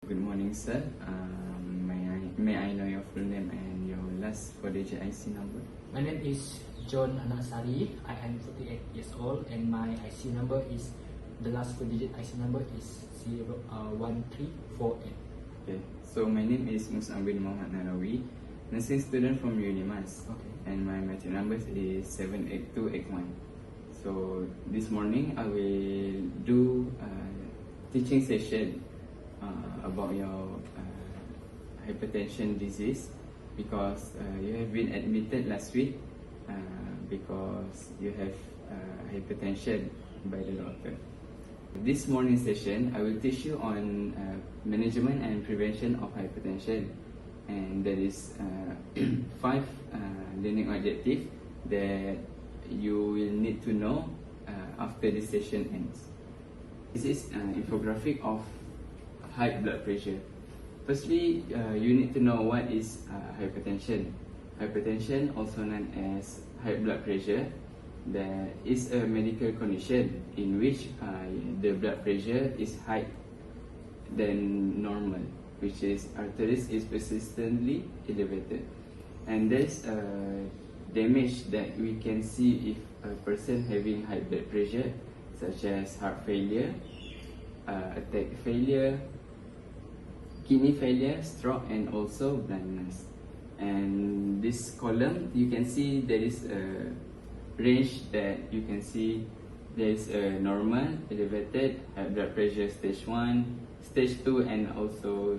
Good morning, sir. May I know your full name and your last four-digit IC number? My name is John Anasari. I am 48 years old and my IC number is, the last four-digit IC number is 1348. Okay. So my name is Mus'ab bin Muhammad Narawi, nursing student from Unimas. Okay. And my metric number is 78281. So this morning I will do a teaching session about your hypertension disease because you have been admitted last week because you have hypertension by the doctor. This morning session, I will teach you on management and prevention of hypertension, and there is 5 learning objectives that you will need to know after this session ends. This is an infographic of high blood pressure. Firstly, you need to know what is hypertension. Hypertension, also known as high blood pressure, that is a medical condition in which the blood pressure is higher than normal, which is arteries is persistently elevated, and there's a damage that we can see if a person having high blood pressure, such as heart failure, attack failure, kidney failure, stroke, and also blindness. And this column, you can see there is a range that you can see there is a normal, elevated, high blood pressure stage 1, stage 2, and also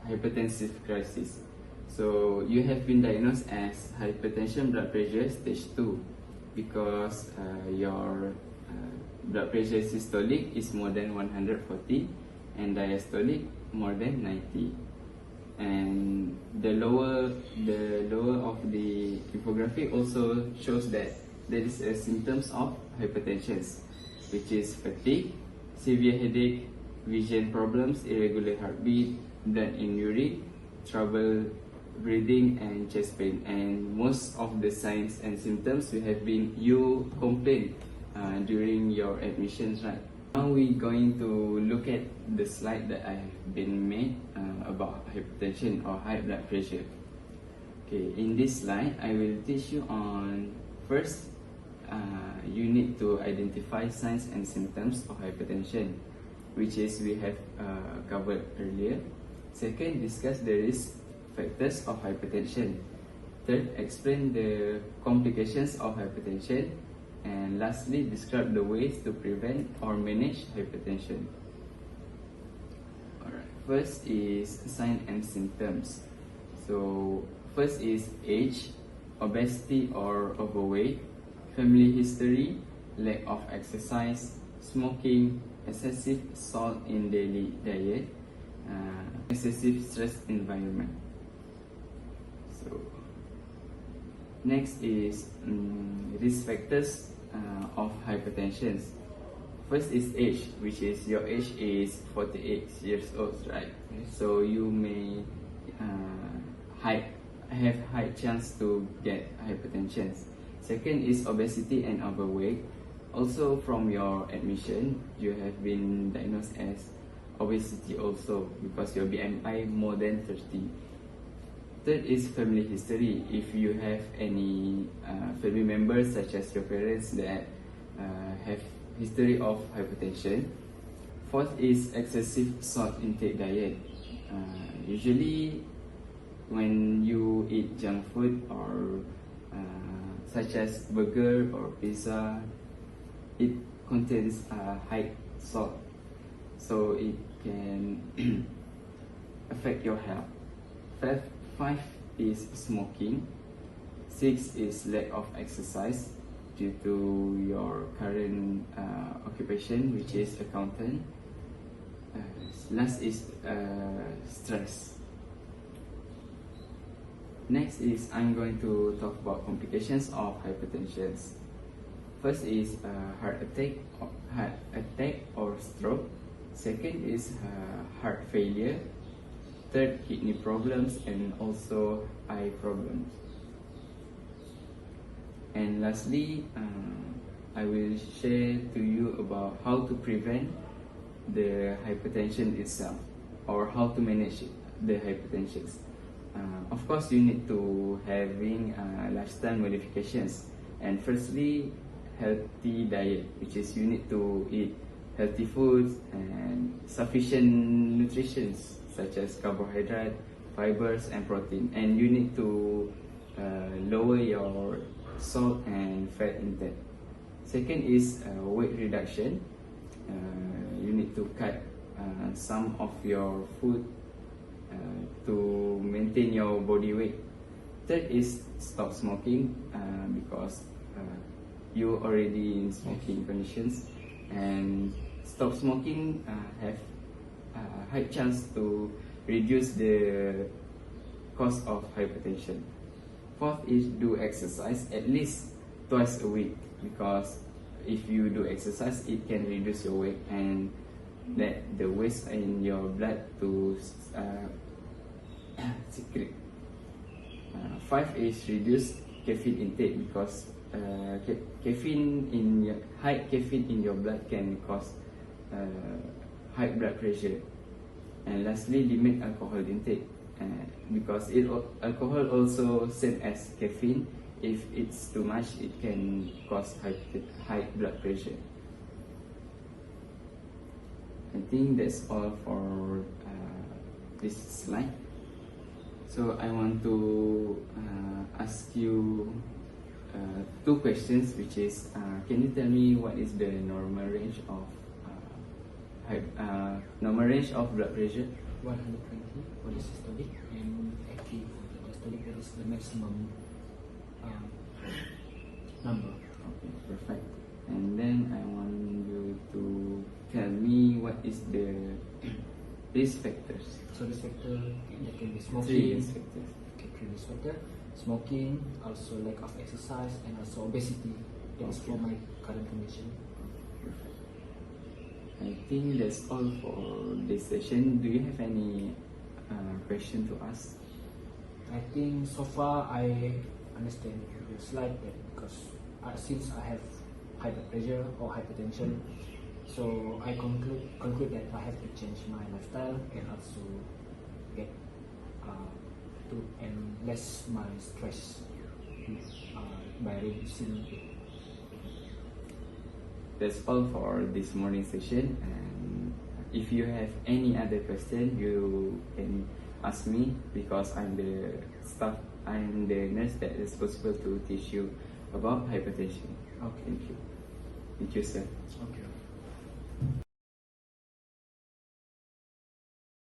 hypertensive crisis. So you have been diagnosed as hypertension blood pressure stage 2 because your blood pressure systolic is more than 140 and diastolic more than 90. And the lower of the infographic also shows that there is a symptoms of hypertension, which is fatigue, severe headache, vision problems, irregular heartbeat, blood in urine, trouble breathing, and chest pain. And most of the signs and symptoms you complain during your admissions, right? Now we're going to look at the slide that I have been made about hypertension or high blood pressure. Okay, in this slide, I will teach you on first, you need to identify signs and symptoms of hypertension, which is we have covered earlier. Second, discuss the risk factors of hypertension. Third, explain the complications of hypertension. And lastly, describe the ways to prevent or manage hypertension. Alright, first is signs and symptoms. So first is age, obesity or overweight, family history, lack of exercise, smoking, excessive salt in daily diet, excessive stress environment. So next is risk factors of hypertension. First is age, which is your age is 48 years old, right? So you may have high chance to get hypertension. Second is obesity and overweight. Also from your admission, you have been diagnosed as obesity also because your BMI more than 30. Third is family history. If you have any family members such as your parents that have history of hypertension. Fourth is excessive salt intake diet. Usually when you eat junk food or such as burger or pizza, it contains high salt, so it can affect your health. 5 is smoking. 6 is lack of exercise due to your current occupation, which is accountant. Last is stress. Next is I'm going to talk about complications of hypertension. First is heart attack or stroke. Second is heart failure. Third, kidney problems and also eye problems. And lastly, I will share to you about how to prevent the hypertension itself. or how to manage the hypertension. Of course, you need to having lifestyle modifications. And firstly, healthy diet, which is you need to eat healthy foods and sufficient nutrition such as carbohydrate, fibers, and protein. And you need to lower your salt and fat intake. Second is weight reduction. You need to cut some of your food to maintain your body weight. Third is stop smoking because you already in smoking conditions, and stop smoking have high chance to reduce the cause of hypertension. Fourth is do exercise at least twice a week, because if you do exercise, it can reduce your weight and let the waste in your blood to secrete. Five is reduce caffeine intake, because high caffeine in your blood can cause high blood pressure. And lastly, limit alcohol intake, because alcohol also same as caffeine. If it's too much, it can cause high blood pressure. I think that's all for this slide. So I want to ask you two questions, which is, can you tell me what is the normal range of blood pressure? 120 for the systolic and 80 for the diastolic. That is the maximum number. Okay, perfect. And then I want you to tell me what is the risk factors. So risk factor, that can be Three smoking. risk factors. Okay, three risk factor: smoking, also lack of exercise, and also obesity. That is for my current condition. Perfect. I think that's all for this session. Do you have any question to ask? I think so far I understand your slide, that because since I have high blood pressure or hypertension, so I conclude that I have to change my lifestyle and also get to and less my stress by reducing it. That's all for this morning session. And if you have any other question, you can ask me, because I'm the nurse that is responsible to teach you about hypertension. Okay. Thank you. Thank you, sir. Okay.